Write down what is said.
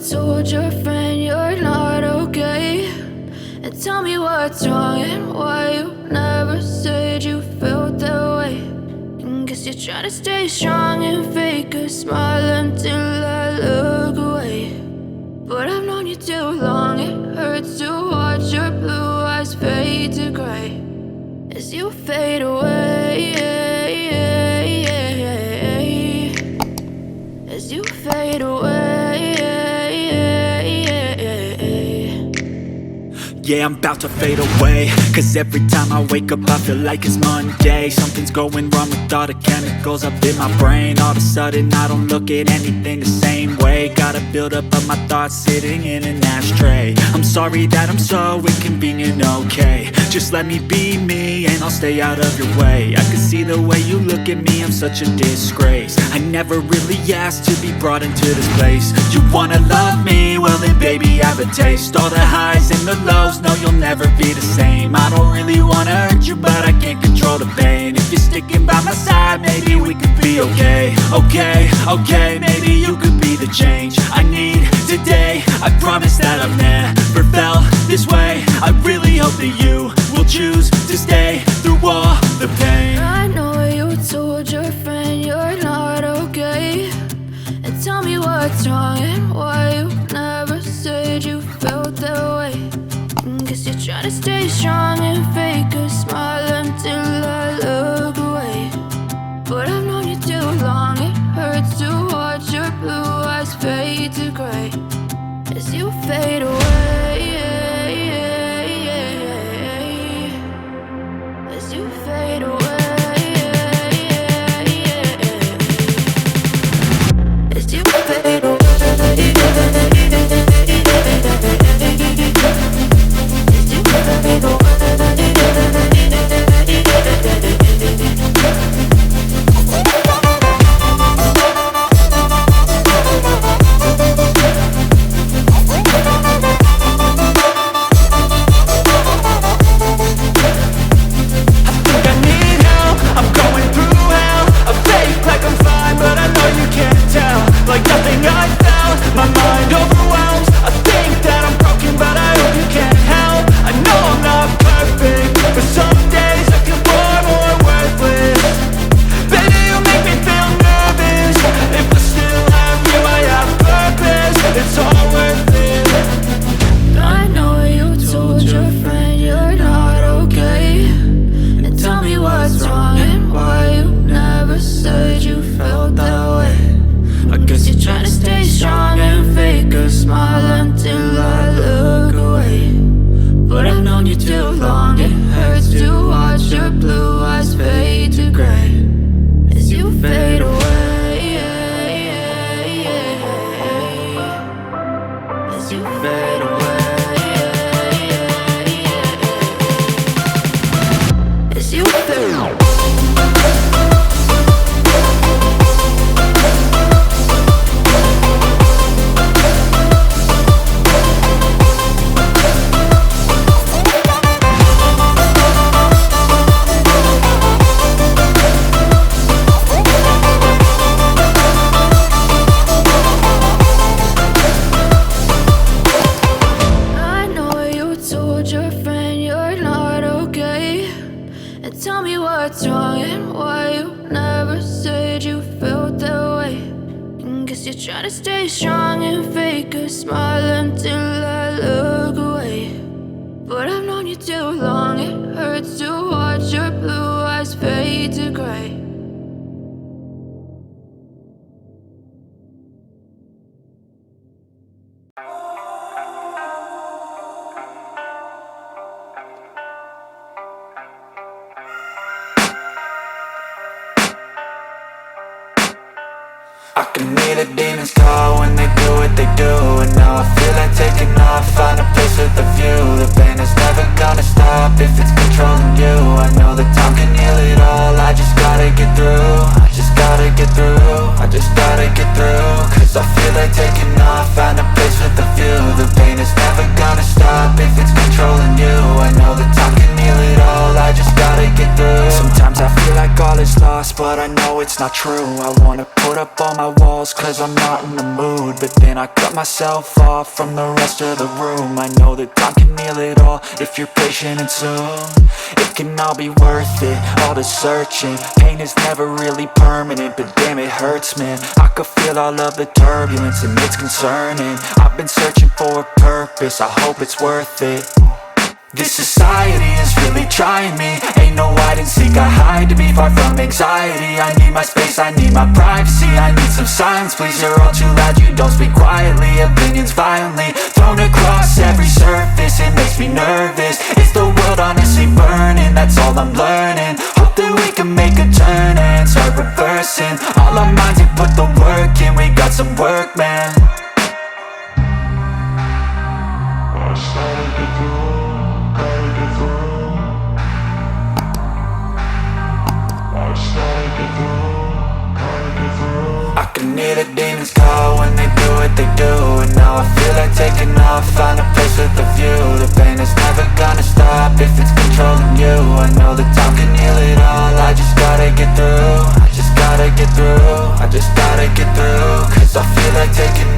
told your friend you're not okay, and tell me what's wrong and why you never said you felt that way. And guess you're trying to stay strong and fake a smile until I look away. But I've known you too long, it hurts to watch your blue eyes fade to gray as you fade away, as you fade away. Yeah, I'm about to fade away, cause every time I wake up I feel like it's Monday. Something's going wrong with all the chemicals up in my brain. All of a sudden I don't look at anything the same way. Got a build up of my thoughts sitting in an ashtray. I'm sorry that I'm so inconvenient, okay. Just let me be me and I'll stay out of your way. I can see the way you look at me, I'm such a disgrace. I never really asked to be brought into this place. You wanna love me? Well then baby, have a taste. All the highs and the lows, no, you'll never be the same. I don't really wanna hurt you, but I can't control the pain. If you're sticking by my side, maybe we could be okay. Okay, maybe you could be the change I need today. I promise that I've never felt this way. I really hope that you will choose to stay through all the pain. I know you told your friend you're not okay, and tell me what's wrong and why you never said you felt that way. Guess you're trying to stay strong and fake a smile until I look away. But I've known you too long, it hurts to watch your blue eyes fade to gray as you fade away, as you fade away, as you fade away. I can hear the demons call when they do what they do. And now I feel like taking off, find a place with a view. The pain is never gonna stop if it's controlling you. I know that time can heal it all, I just gotta get through. I just gotta get through, I just gotta get through. Cause I feel like taking off, find a place with a view. The pain is never gonna stop if it's controlling you. I know that time can heal it all, I just gotta get through. Sometimes I feel like all is lost, but I know it's not true. I wanna put up all my walls cause I'm not in the mood, but then I cut myself off from the rest of the room. I know that time can heal it all if you're patient and soon it can all be worth it, all the searching. Pain is never really permanent, but damn it hurts, man. I could feel all of the turbulence and it's concerning. I've been searching for a purpose, I hope it's worth it. This society is really trying me. Ain't no hide and seek, I hide to be far from anxiety. I need my space, I need my privacy, I need some silence, please. You're all too loud, you don't speak quietly. Opinions violently thrown across every surface, it makes me nervous. Is the world honestly burning? That's all I'm learning. Hope that we can make a turn and start reversing all our minds and put the work in. We got some work, man. I started to do. I can hear the demons call when they do what they do, and now I feel like taking off, find a place with a view. The pain is never gonna stop if it's controlling you. I know that time can heal it all, I just gotta get through. I just gotta get through, I just gotta get through. Cause I feel like taking